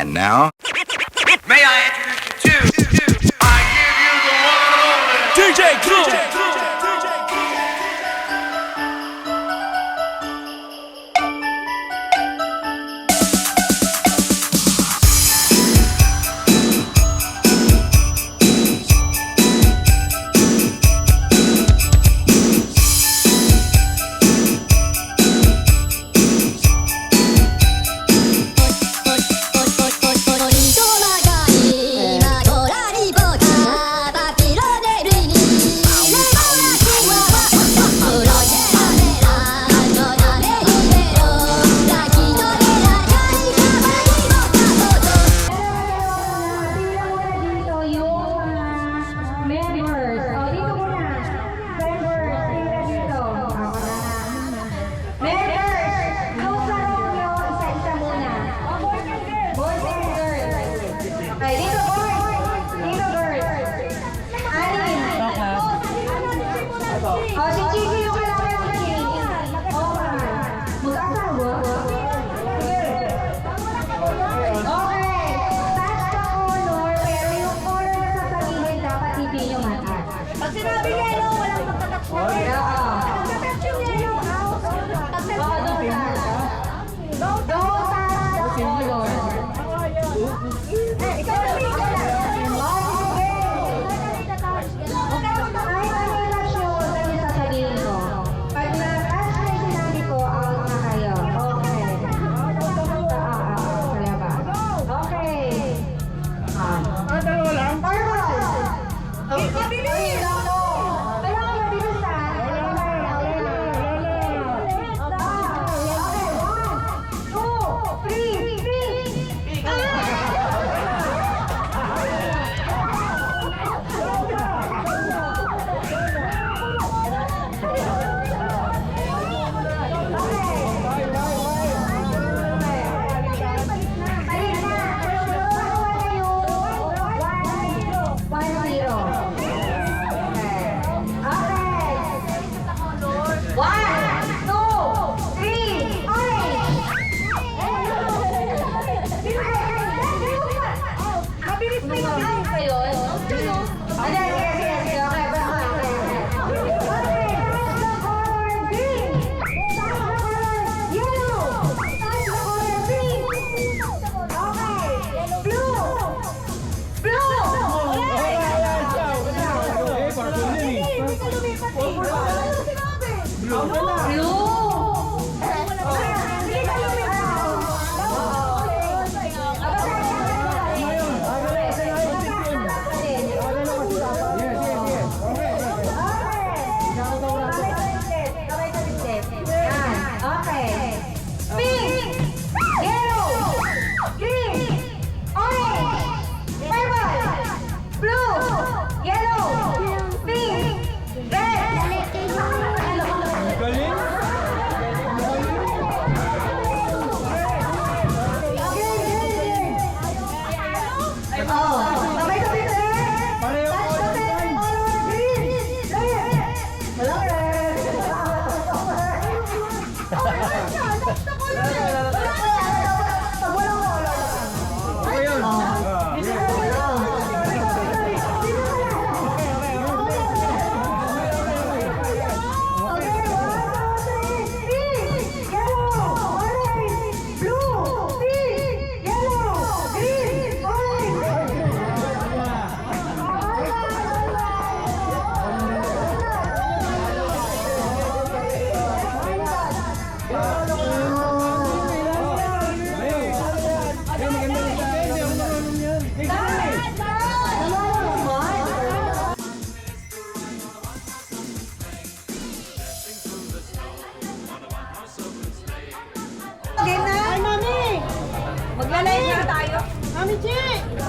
And now, May I introduce you to? I give you the one and only DJ Clue.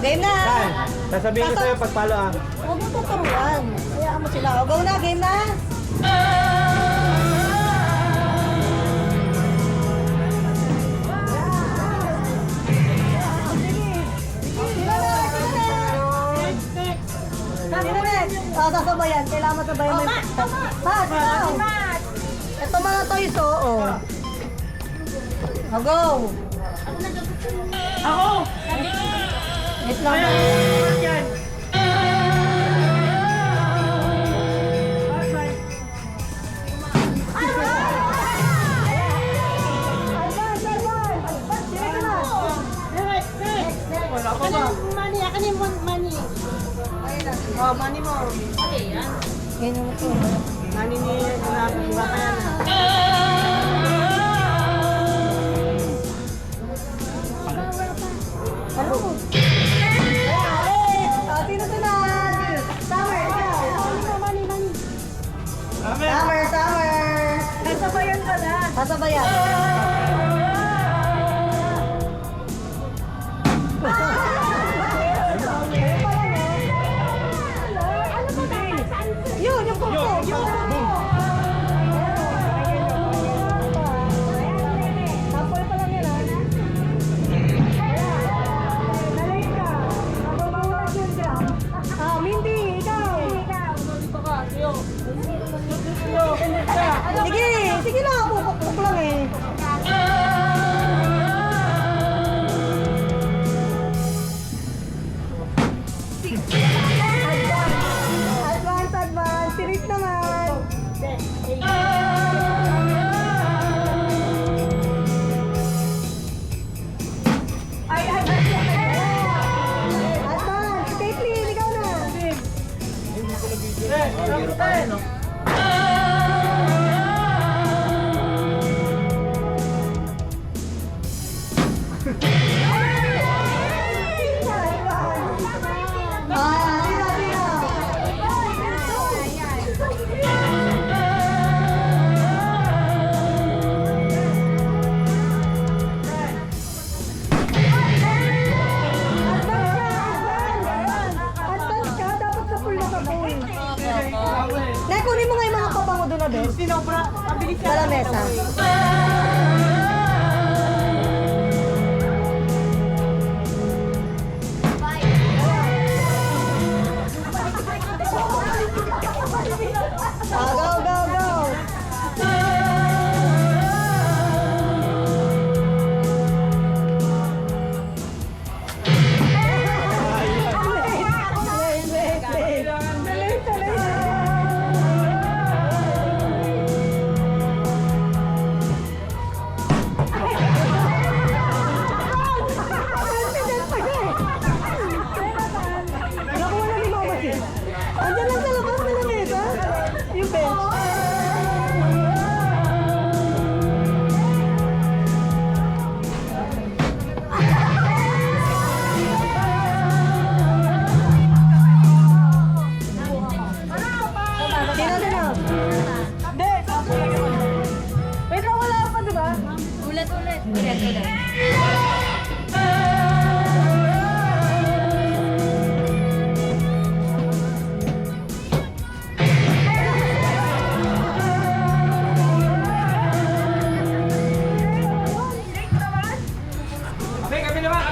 Game na! Sasabihin ko sa'yo pagpalo ah. Huwag mo tuturuan. Hayaan mo sila. O, go na, game na! Sasabayan. Kailangan masabayan mo. Mas! Ito mga toys, oo. O, go! Ako! Wait lang. Wala pa ba? Money, akin yung money. Oh, money mo. Ganyan mo ito. Money ni Iba ka yan. Ano? Sino sunod? Summer, ikaw. Money. Summer. Nasabayan ka na. Sasabayan. Yun, yung kuko. Sample pa lang yan, Mindy, ikaw. Sige lang, pupukpuk lang eh. Advance. Tirit naman. Advance. Caitlyn, ikaw na. Advance ka, dapat sa pool na ka pool. Kunin mo nga yung mga pabango doon na, Bes. Sinobra. Mabilis Sa lamesa. Go. Nakuha na ni Mama Sis. Andiyan lang sa labas na lamesa. Yung bench. Sino? Hindi. Wait lang, wala pa, diba? Ulit. Kami naman.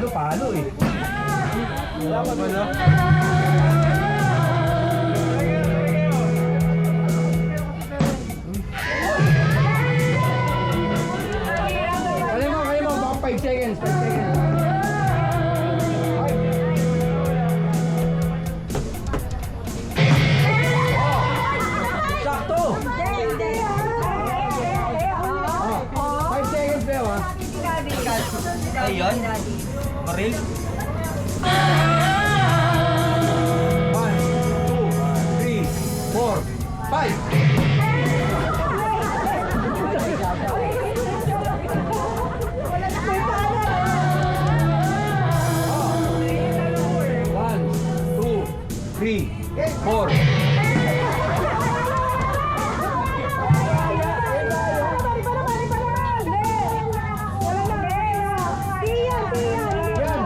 Palo eh. Wala pa ba na? Kaya mo, baka 5 seconds. Sakto! 5 seconds na yun, ha? Ayun. Maril? 1, 2, 3, 4, 5. One, two, three, 4. Yan.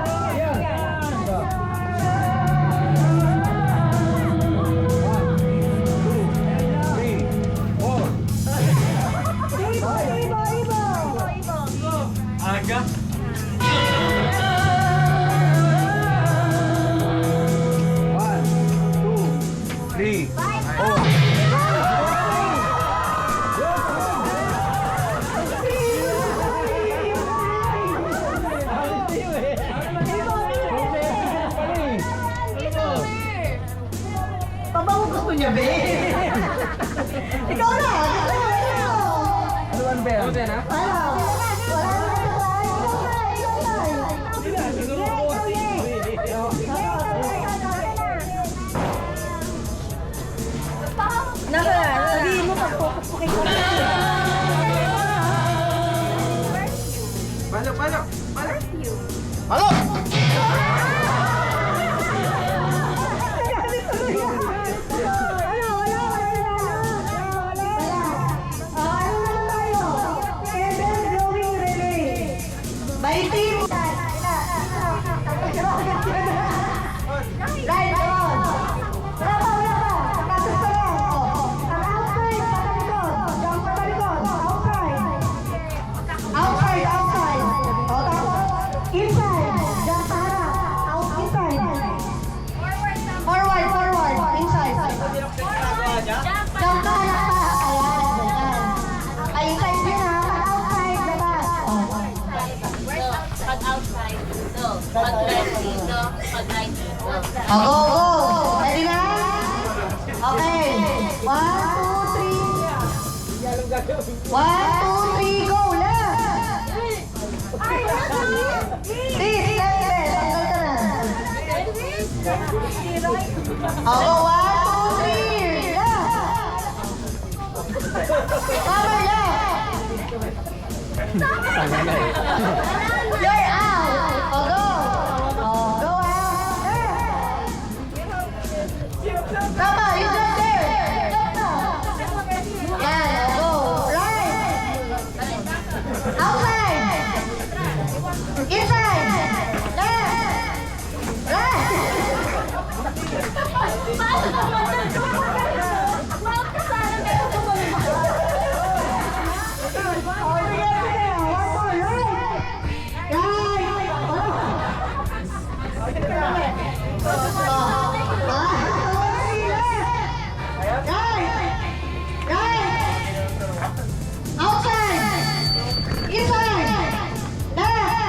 niya, be. Ikaw na! Ano ba, Bea? Ano, na? Sabihin mo pag-focus ko kay Balok, balok, balok. By team! Right on! Wala pa! Kasus pa lang! Ang outside, patalikod! Jump patalikod! Outside! Outside! O tapos, inside! Jump sa harap! Inside! Forward! Inside! Jump sa harap pa! Ayan! Ay, inside din ha! Outside, labas! Pag outside dito, pag right dito, pag right dito. Go! Ready na? Okay. 1, 2, 3. 1, 2, 3, go! Left! This, left, left. Tanggal ka na. Go, 1, 2, 3. Left! Cover left! You're out! Go! Go out! Left! Tama, it's just there! Yan, go! Right! Outside! Inside! Left! Outside! Inside! Left!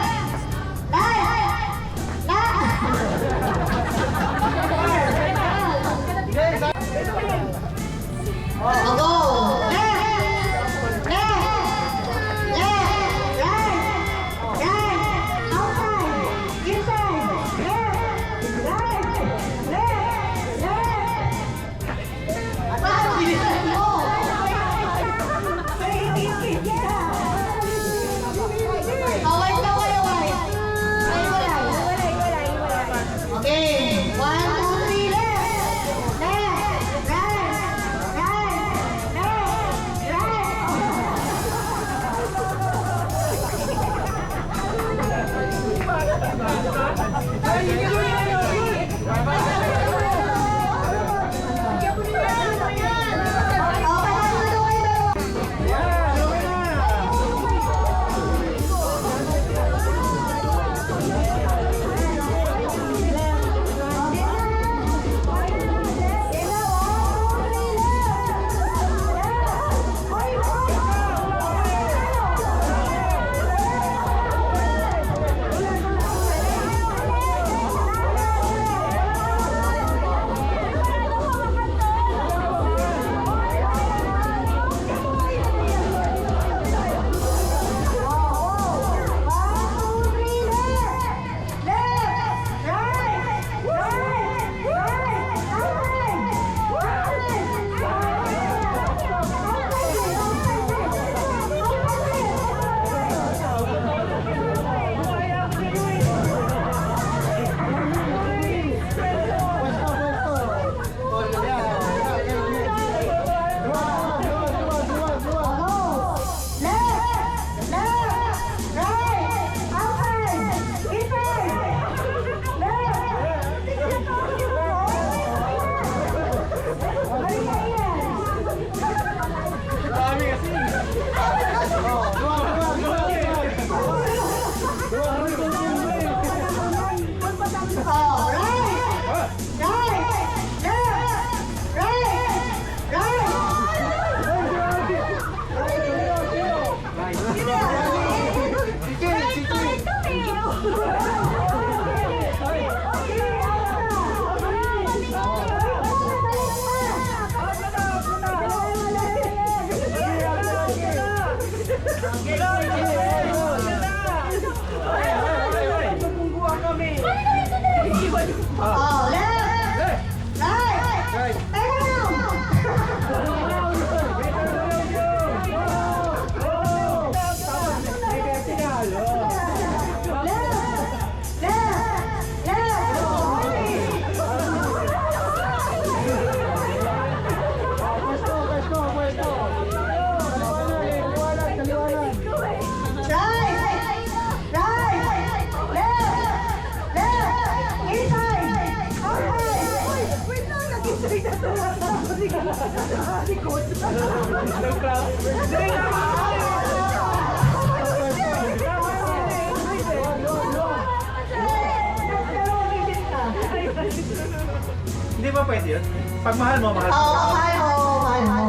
Hindi ba pwede yun? Pag mahal mo, mahal mo. Oo, mahal mo, mahal mo.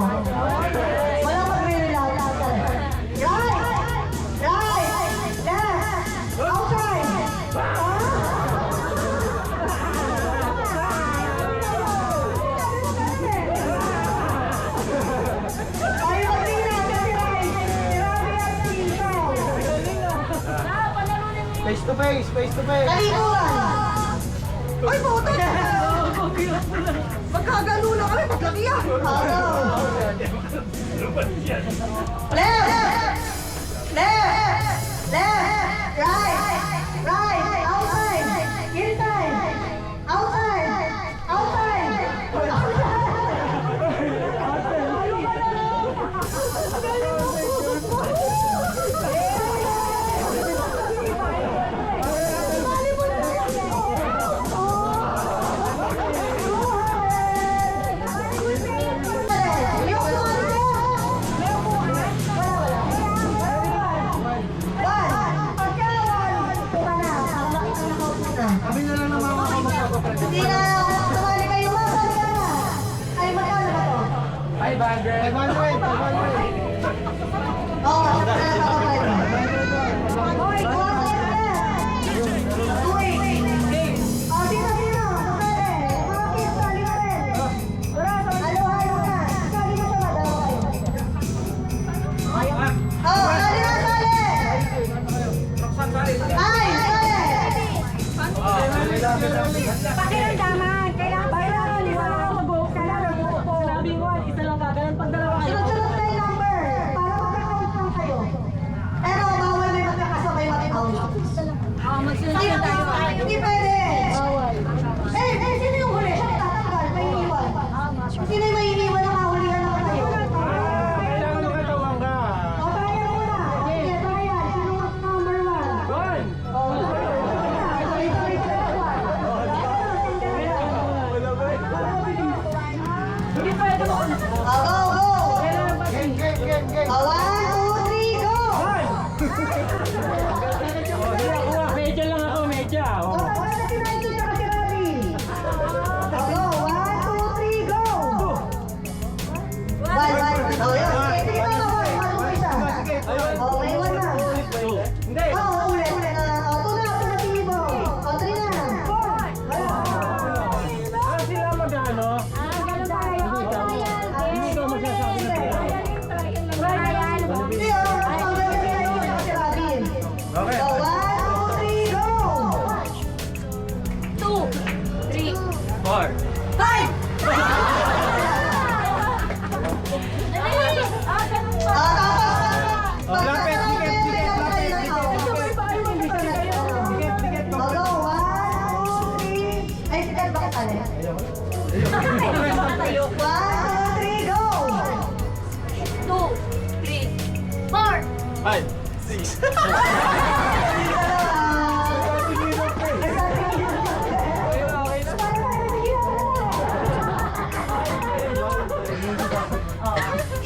Walang magre-relax. Right! Left! Outside! Ay, mag-relax, right! Grabe ang sitaw. Face to face, face to face. Kalikuan! Ay, puto! Magkagano na kami, paglaki yan! Left! Left! Left! Right! Right! Outside! Inside! Outside! Outside! Kami na lang naman ako magpapapractice. Hindi na sumali kayo mga kanina. Ay, magkano ba to? 500. 500. Oo, magkano ba Pakiramdaman, kailangan bayaran. Kailangan mag-book. Kailangan mag-book. Sabi ko, isa lang gagalan pag dalawa kayo. Sunod-sunod na yung number para magkakaunt lang kayo. Pero bawal may magkakasabay mag-count. Magsunod Hindi tayo. hindi pwede. Sino yung huli? Siya tatanggal, may iniwan. Sino yung may iniwan na kahulihan na kayo? Kailangan ng katawan ka. O, tayo muna. Sige, tayo. Sino ang number 1? O, Hindi pwede mo. go, go! Game, game, game, game. 1, 2, 3, go! Medya lang ako, medya. O, tagal na si Raito tsaka si Rabi. Go, 1, 2, 3, go! 1, 1. O, yun. Sige, sige na, 1, 1, isa. O, may 1 na. Hindi. O, ulit. O, 2 na si Ibo. O, 3 na. Sila mag-ano? Hindi ko magsasabi na sila. Hindi, o, tanggal na si Raito tsaka si Rabi. Okay. So, 1, 2, 3, go! 2, 3. 4. 5! Lapit, dikit, dikit, lapit, Ay, sikat, bakit alin? 1, 2, 3, go! 2, 3, 4. 5. 6.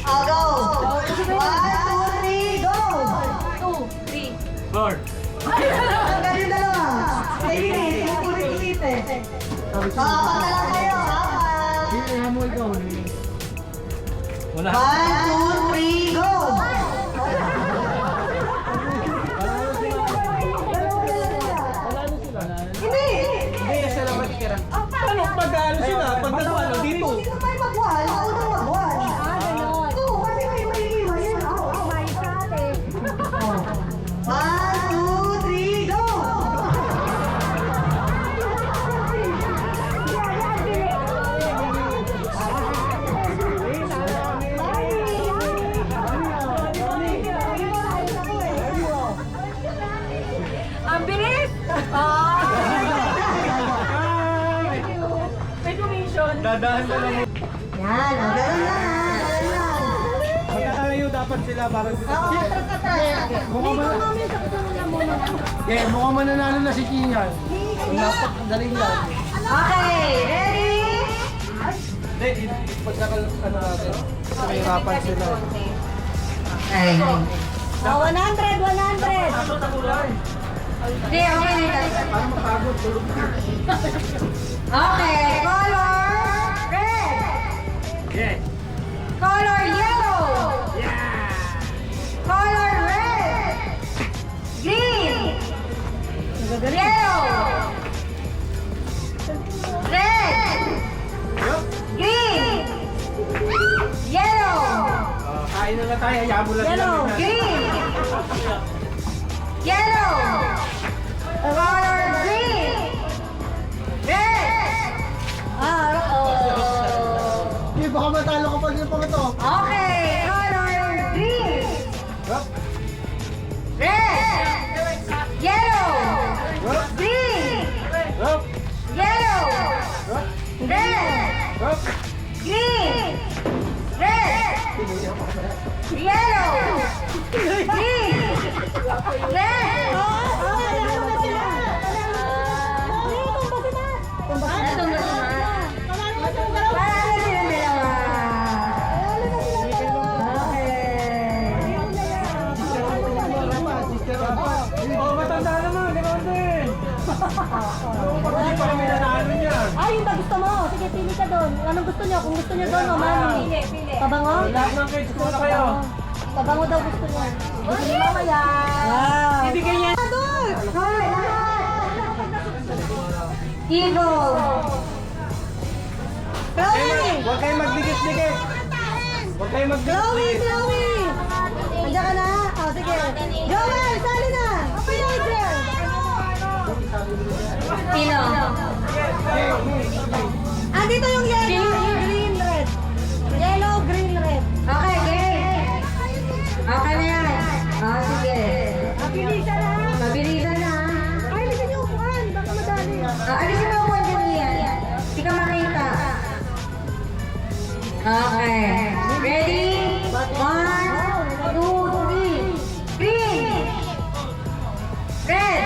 I'll go! 1, 2, 3, go! 2, 3. 4. Tanggal yung dalawa. Ay, ulit-ulit eh. Pagkala kayo, apat. Hamol ka. Wala. 1, 2, 3, go! Hindi! Hindi, isa lang matitira. Ano, pag-ano sila? Pag nagwalo dito. Sino pa yung magwal? Ako nang magwal. Oo, kasi kayo may iwan yun. May sate. 1, 2, 3, go! Ang bilis! May commission. Dadaan ka lang. Yan, ang ganun lang. Magkakalayo dapat sila para... Oo, atras. Okay, mukhang mananalo na si Kinyan. Napakagaling yan. Okay, ready? Hindi, pagkakal, ano natin, mahirapan sila. Ay. 100, 100. Hindi, okay na ito. Ano mapagod, tulog na. Okay, color red. Yes. Color yellow. Color red. Green. Yellow. Red. Green. Yellow. Kain na nga tayo, hayaan mo lang Yellow. nila. Green. Yellow. Color green. Red. Hindi, baka matalo ko pag yung pang ito. Okay, color green. Yup. Red. Yellow. Green. Yup. Yellow. Yup. Red. Yup. Green. Red. Yellow. Green. Red. Parang silang dalawa. Okay. Oh, matanda naman, di ba din? Hindi pa kami nanalo niya. Ay, yung ba gusto mo? Sige, pili ka doon. Anong gusto niyo? Kung gusto niyo doon, o mami? Pabango? Lahat ng kids ko na kayo. Pabango daw gusto niya. Gusto niyo mamaya. Wow. Ibigay niya. Hoy, lahat. Eagle. Chloe! Huwag kayong magdikit-dikit. Huwag kayong Chloe! magdikit-dikit. Chloe! Andiyan ka na? Oh, sige. Joel, sali na! Pinoy girl! Sino? Andito yung yellow, green, red. Yellow, green, red. Okay, great. Okay na yan. Ah, sige. Mabilisan na. Mabilisan na. Ay, bilisan niyo upuan. Baka madali. Alisin mo yung wonder yan. Hindi ka makita. Okay. Ready? 1, 2, 3. Green. Red.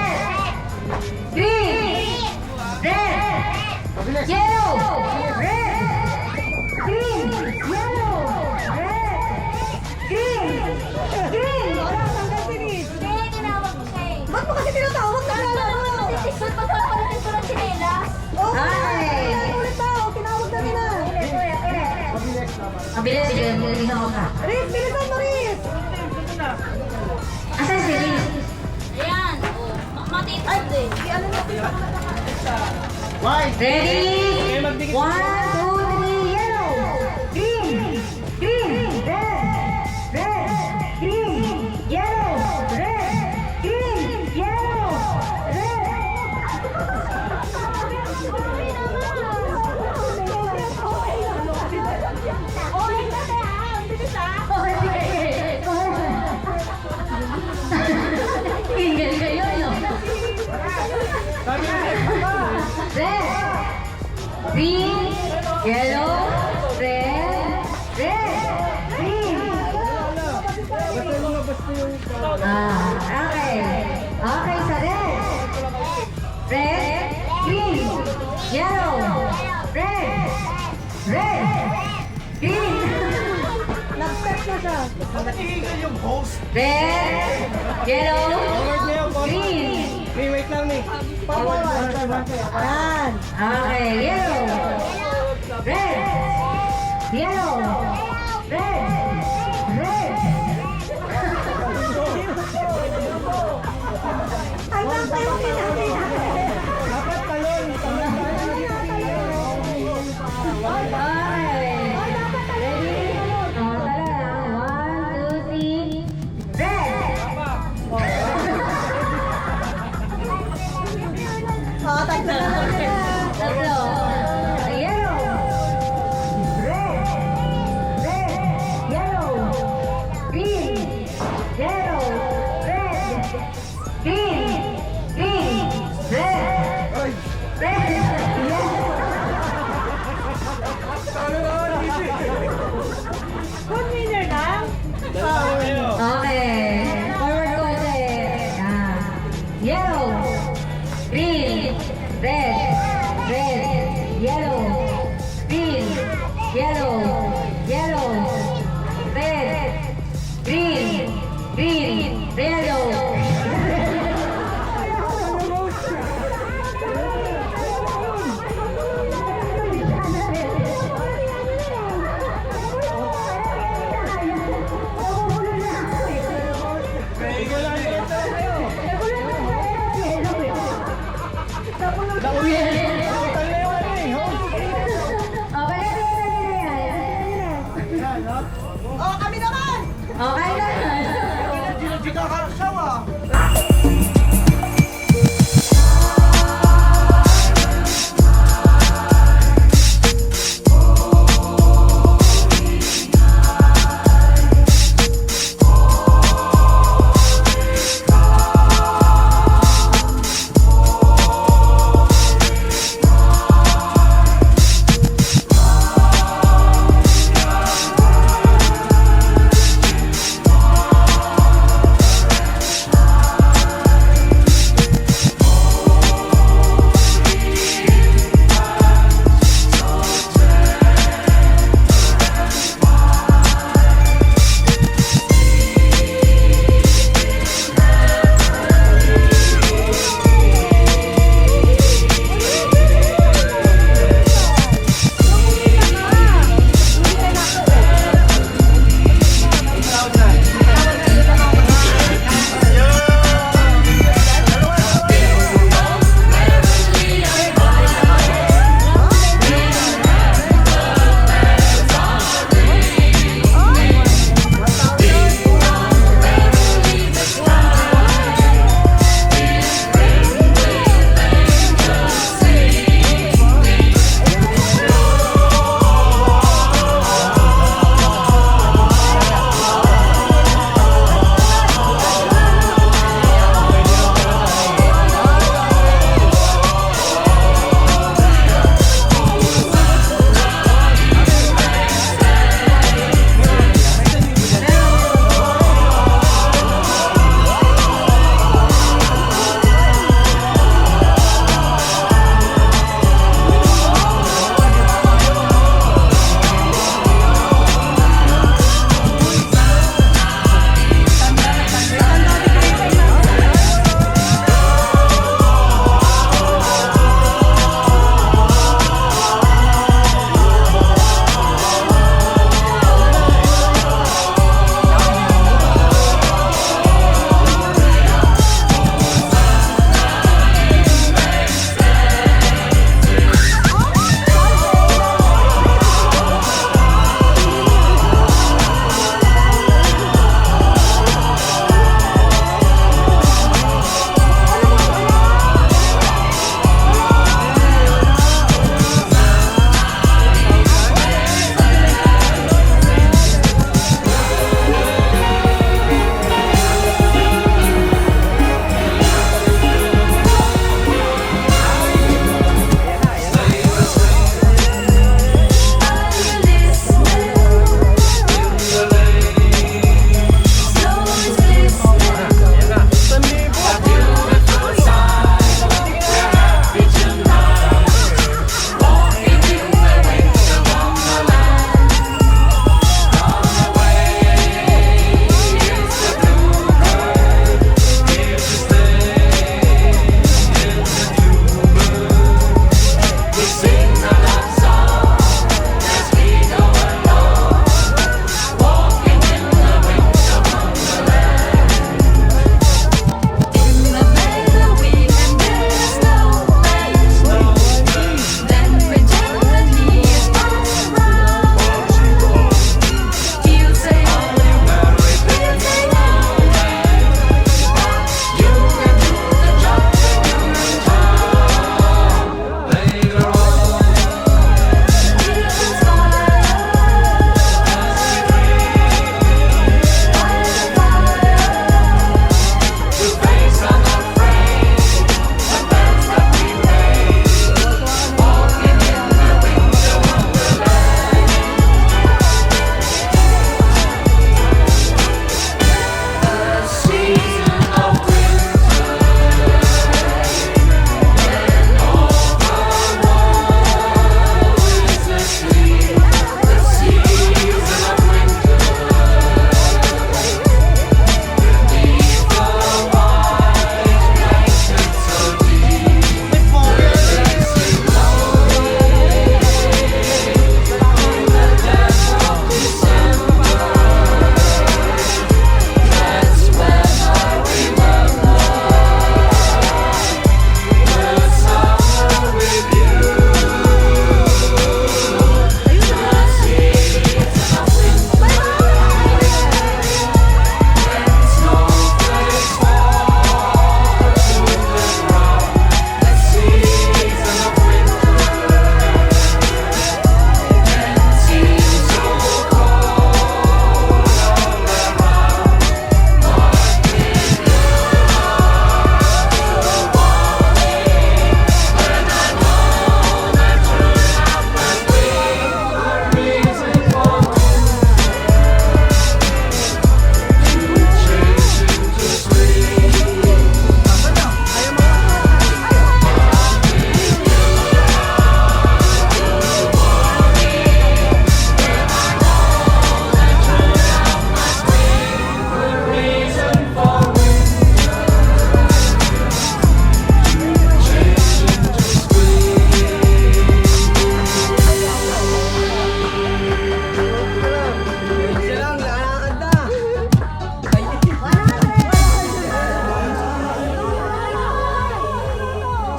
Green. Red. Yellow. Red. Green. Yellow. Red. Green. Green. Wala, tanggal bilis. Kaya tinawag ko siya eh. Ba't mo kasi tinatawag na Ano kala naman mo? matitisuit pa pala pala ko ng sinelas? Oh, Ay. ulit daw. Tinawag na nila. Mabilis, sige. Bilisan ko ka. Riz, bilisan mo, Riz. Asan si Riz? Ayan. Oh, matitisuit eh. White. Ready? Huwag kayong magdikit. 1, 2, 3, yellow. Green. Green. Red. Red. Green. Yellow. Red. Green. Yellow. Tinggal kayo, no? Sabi niya, Red. Green. Yellow. Red. Red. Green. basta yung mga basta yung... Okay. Okay, sa red. Red. Green. Yellow. Red. Red. Green. Nag-step na siya. Nakikigal yung host. Red. Yellow. Forward na yun, forward. Green. Hey, wait lang eh. Yan. Okay, yellow. Red. Yellow. Red. Red. Ay, lang tayo pinakita. Dapat talon. Talon tayo. Okay. Ready? Oh, tara. 1, 2, 3. Red. Oh, tatlo na lang nila. Tatlo. Yellow. Red. Red. Yellow. Green. Yellow. Red. Green. Green. Red. Ay. Red. Yellow. Good winner na. Dalawa kayo. Okay. Forward ko kasi. Yan. Yellow. Green. Red. Red. Yellow. Green. Nauwi. Total na yung ano eh. Okay, Oh, kami naman! okay na. Chika ka siya ah.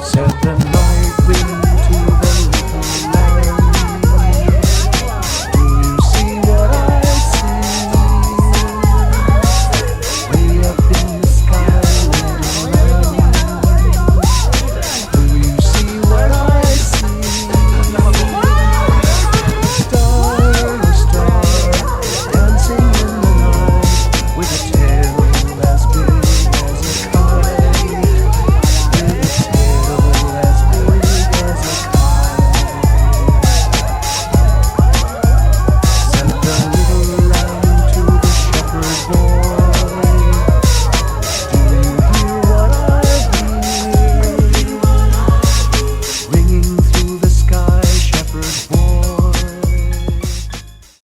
Said the night we